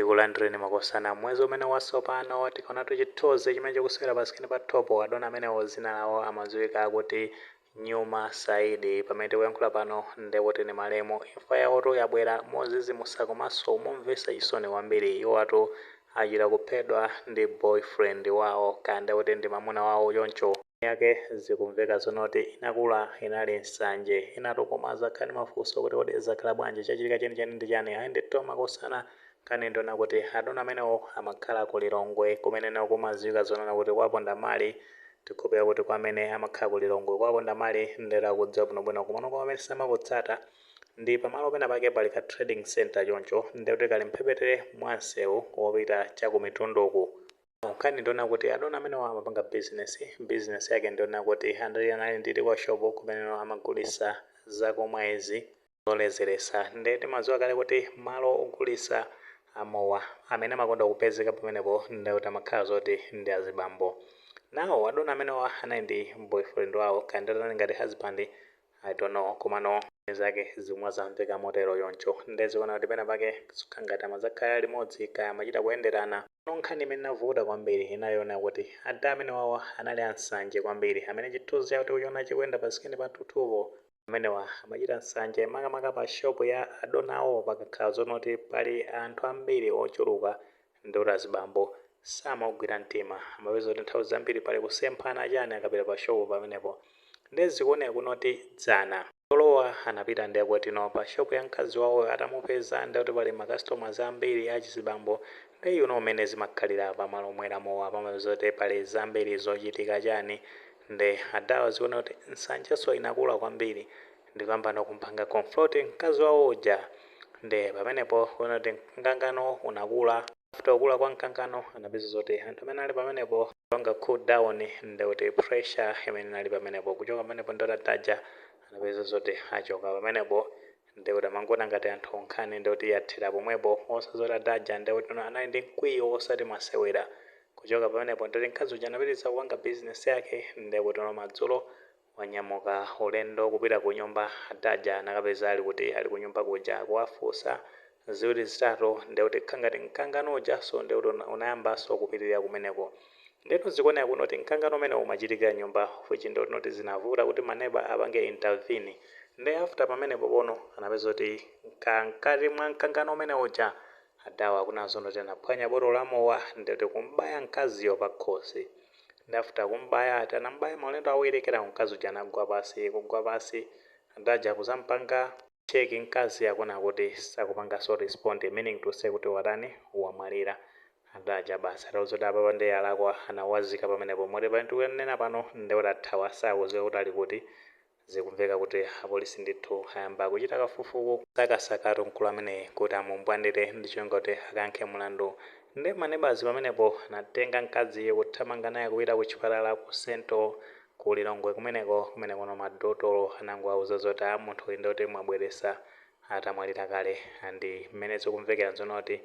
tikulandireni makosana mwezi umene watsopano tikaona tuchithoze chimene chikusewera pasikini pa topo adona amenewo zina lawo amadziwika kuti Nyuma Saidi. Pamene tikuyankhula pano ndekuti ni malemo imfa yawoto yabwera modzidzimutsa komanso momvetsa chisoni kwambiri. Iwo atu achita kuphedwa ndi boyfriend wawo kandi kuti ndi mwamuna wawo choncho yake zikumveka zonoti inakula inali nsanje inatu koma zakhani mafunso kuti kodi zakhala bwanji chachitika chenicheni ndi chani ayendetto makosana kani ndona kuti adona amenewo amakhala ku Lilongwe kumene nawo kumadziwika zonena kuti kwaponda mali tikupeza kuti kwamene amakhala ku Lilongwe kwaponda mali ndera kudziwa bwinobwino kumene kwamene samakutsata ndi pamalo pena pake pali ka trading center choncho ndekuti kali mphepete mwa msewu wopita chakumitunduku. Kani ndona kuti adona amenewo amapanga business yake ndona kuti anali nditi kwa shopo kumene amagulitsa zakumwezi zolezeresa ndeti madziwa kale kuti malo ogulitsa amowa amene amakonda kupezeka pamenepo ndekuti amakhala zoti ndi azibambo. Nawo adona amenewa anali ndi boyfriend wawo kandi anali ngati husband I don't know komano zake zimwe zamveka motero yoncho ndezikuona kuti pena pake ngati amadzakhala limodzi kaya amachita kuyenderana. Nkhani imene inavuta kwambiri inayona kuti ada amenewa anali ansanje kwambiri amene chithunzi chawo tikuchiona chikuyenda pasikini pa tutupo amenewa amachita nsanje makamaka pa shopu ya adonawo pakakhala zonoti pali anthu ambiri ochuluka ndikuti azibambo samagwira mtima amapeza kuti nthawi zambiri pali kusemphana chani akapita pa shopu pamenepo ndezikuoneka kunoti dzana olowa anapita ndekuti pa shopu ya mkazi wawo atamupeza ndekuti pali makastomers ambiri achizibambo ndi umene zimakhalira pamalo omweramowa pamapeza kuti pali zambiri zochitika chani ndi adawa zikuona kuti nsanjeso inakula kwambiri ndikuyamba kumpanga confront mkazi wawo uja ndi pamenepo kuona kuti mkangano unakula. After kukula kwa mkangano anapeza zoti anthu amene ali pamenepo panga cool down ndikuti pressure imene inali pamenepo kuchoka pamenepo ndikuti ataja anapeza zoti achoka pamenepo ndikuti amangona ngati anthu onkhani ndikuti yathira pomwepo osazoti adaja ndikuti anali ndi mkwiyo osati masewera kuchoka pamenepo ndikuti mkazi uja anapitiriza kupanga business yake ndikuti madzulo wanyamuka ulendo kupita ku nyumba adaja anakapeza ali kuti ali ku nyumba kuja kuwafunsa ziwiri zitatu ndikuti khangati mkangano ujaso ndikuti unayambanso kupitirira kumeneko ndeto zikuoneka kunoti mkangano umene umachitikira nyumba which ndoti zinavuta kuti maneba apange intervene ndi after pamenepo pono anapeza kuti mkati mwa mkangano umene uja adawa kunazo ndoti anaphwanya botolo la mowa ndikuti kumbaya mkaziyo pa khosi ndi after kumbaya ati anambaya maulendo awiri kera mkazi uja anagwa pasi kugwa pasi adaja kuzampanga cheki mkazi akuona kuti sakupanganso respond meaning to say kuti watani wamwalira adaja basi atazoti apa ndi alakwa anawazika pamenepo moti pali tikunena pano ndikuti athawa sakudziwa kuti ali kuti zikumveka kuti apolisi ndithu ayamba kuchita kafukufuku sakasakatu mkulu amene kuti amumbwandire ndi cholinga kuti akankhe mlandu ndi manebazi pamenepo anatenga mkaziyo kuthamanga naye kupita ku chipatala ku Central ku Lilongwe kumeneko madotolo anangowauza zoti munthu uyu ndikuti mwabweresa atamwalira kale andi mmene zikumvekera zonoti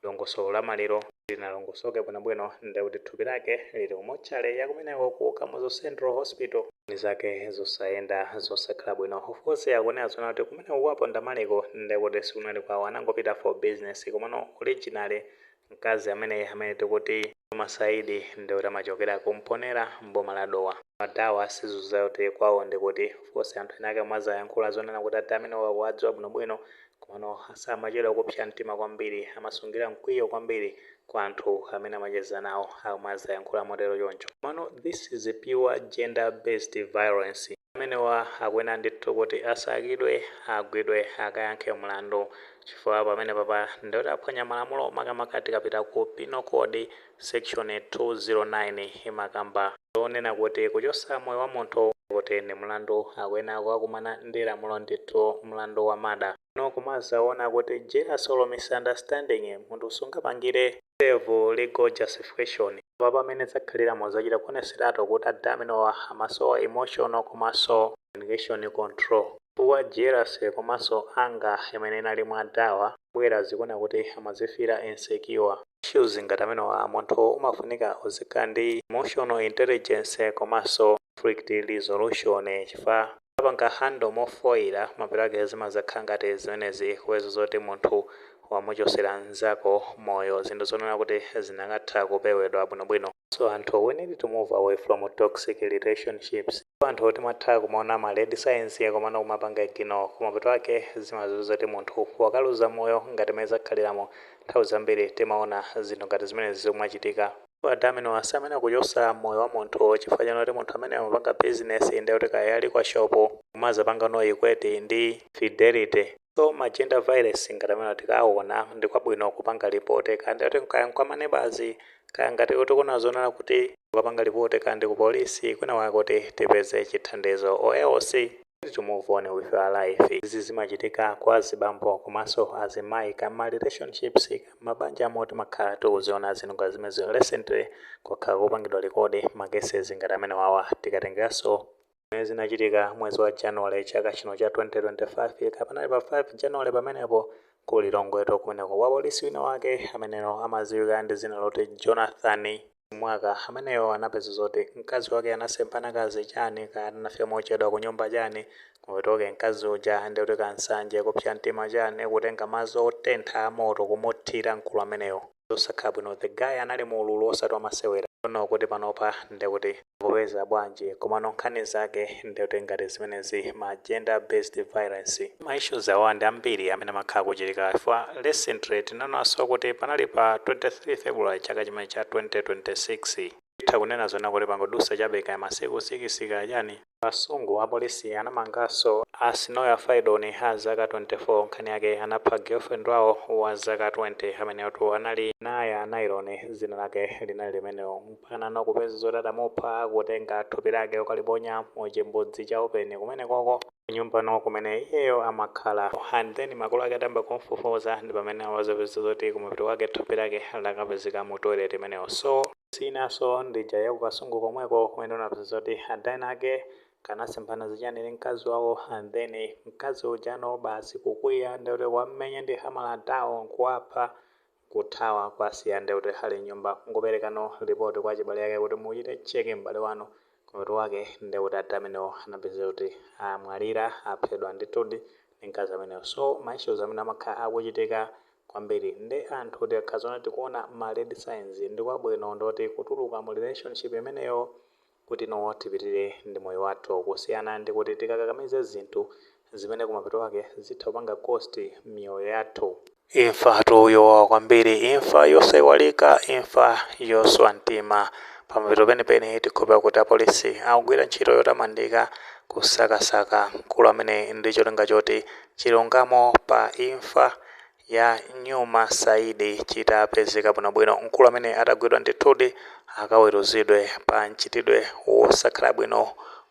dongosolo la maliro linalongosoke bwinobwino ndikuti thupi lake lili kumochale yakumeneko ku Kamuzu Central Hospital zake zosayenda zosakhala bwino of yakuonera zona kuti kumeneko kwaponda maliro ndikuti sikunali kwawo anangopita for business komano originally mkazi amene tikuti Nyuma Saidi ndikuti amachokera kumponera mboma la Dowa madawa sizuza kuti kwawo ndikuti of anthu enake mwazayankhula zonena kuti ati amene wadziwa bwinobwino komano asamachera kupsa mtima kwambiri amasungira mkwiyo kwambiri kwa anthu amene amacheza nawo amazayankhula motero choncho komano this is a pure gender based violence amenewa akuena ndithu kuti asakidwe agwidwe akayankhe mlandu chifukwa pamene papa ndikuti aphwanya malamulo makamaka tikapita ku Penal Code section 209 imakamba zonena kuti kuchosa moyo wa munthu kuti ndi mlandu akuena kukumana ndi lamulo ndithu mlandu wa mada no kumazaona kuti jealous or misunderstanding munthu sungapangire self legal justification papa amene zakhalira mozachita kuoneseratu kuti ada amenewa amasowa emotional komanso communication control kuwa jealous komanso anger imene inali mwa adawa bwera zikuona kuti amazifira insecure issues ngati amenewa munthu umafunika uzikhala ndi emotional intelligence komanso conflict resolution chifukwa apanga handle mofoira mapiro ake zimazakhala ngati zimenezi kuweza zoti munthu wamuchosera nzako moyo, zinthu zonena kuti zinakatha kupewedwa bwinobwino. So anthu we need to move away from toxic relationships. Anthu oti matha kumaona ma red signs yakomana kumapanga ignore, kumapeto ake zimazuza kuti munthu wakaluza moyo ngati mene zakhaliramo. Nthawi zambiri timaona zinthu ngati zimene zikumachitika. Adamino asamene akuchosa moyo wa munthu chifukwa chanoti munthu amene amapanga business ndi kuti kaya ali kwa shopo kumazapanga no equity ndi fidelity. So ma gender violence ngati amene tikaona ndi kwabwino kupanga ripoti kandi ati kaya kwa manebazi kaya ngati kuti kuna zonena kuti ukapanga ripoti kandi ku polisi kwina wake kuti tipeze chithandizo or else to move on with our life. Izi zimachitika kwa azibambo komanso azimayi kama relationships mabanja amoti makhala tikuziona zinthu ngati zimene recently kwakhala kupangidwa rekodi makeses ngati amene wawa tikatengeranso zimene zinachitika mwezi wa January chaka chino cha 2025 kapanali pa 5 January pamenepo ku Lilongwe kumeneko wa polisi wina wake ameneyo amadziwika ndi dzina loti Jonathan Mwaka. Ameneyo anapeza zoti mkazi wake anasempha kazi chani kana anafika mochedwa ku nyumba chani kumetoke mkazi uja ndi kuti kansanje kupsa mtima chani kutenga madzi otentha moto kumuthira mkulu ameneyo. Zosakhala bwino, the guy anali mu ululu osati wamasewera. Ono kuti panopa ndi kuti popeza bwanji koma nkhani zake ndi kuti ngati zimenezi ma gender based violence ma issues awa ndi ambiri amene amakhala kuchitika chifukwa recently tinanso kuti panali pa 23 February chaka chimene cha 2026 itha kunena zona kuti pangodusa chabeka masiku 6 chani asungu a polisi anamanganso Asinoya Faidoni ha zaka 24 nkhani yake anapha girlfriend wawo wa zaka 20 ameneyotu anali Naya Nairone zina lake linali limeneyo mpaka nakupeza zoti adamupha kutenga thupi lake ukaliponya muchimbudzi cha open kumene koko nyumba no kumene iyeyo amakhala and then makolo ake atamba kumfufuza ndi pamene awazapeza zoti kumapeto kwake thupi lake lakapezeka mu toilet imeneyo. So sinaso ndija yakukasungu komweko kumene unapeza zoti adani ake kanasemphana zichani ndi mkazi wawo and then mkazi ujano basi kukwiya ndi kuti wammenya ndi hamala tawo nkuwapha kuthawa kwasiya ndi kuti ali nyumba ngoperekano report kwa chibale yake kuti muchite cheke m'bale wanu kumapeto wake ndi kuti adamino anapeza kuti amwalira aphedwa ndithudi ndi mkazi ameneyo. So ma issues amene amakhala akuchitika kwambiri ndi anthu kuti akhazona tikuona ma red signs ndi kwabwino ndoti kutuluka mu relationship imeneyo kuti no tipitire ndi moyo wathu kusiyana ndi kuti tikakakamize zinthu zimene kumapeto wake zitha kupanga cost miyoyo yathu. Imfa yowawa kwambiri, imfa yosayiwalika, imfa yoswa mtima. Pamapeto penipeni tikhopa kuti apolisi akugwira ntchito yotamandika kusakasaka mkulu amene ndi cholinga choti chilungamo pa imfa ya Nyuma Saidi chitapezeka bwinobwino. Mkulu amene atagwidwa ndithudi akaweruzidwe pa mchitidwe wosakhala bwino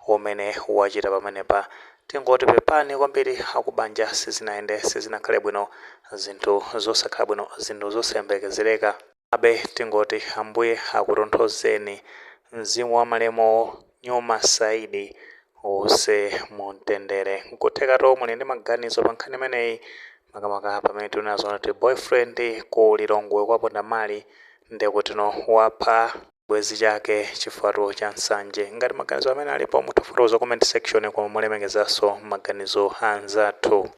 umene wachita pamenepa. Tingoti pepani kwambiri akubanja sizinaende sizinakhale bwino, zinthu zosakhala bwino, zinthu zosayembekezereka. Abe tingoti Ambuye akutonthozeni, mzimu wa malemo Nyuma Saidi uwuse mumtendere. Nkuthekato muli ndi maganizo pa nkhani imeneyi makamaka pamene tinazo kuti boyfriend ku Lilongwe kwaponda mali ndi kuti no wapha bwenzi chake chifukwa cha nsanje. Ngati maganizo amene alipo mutafotokoza comment section kwa mulemekeza maganizo anzathu.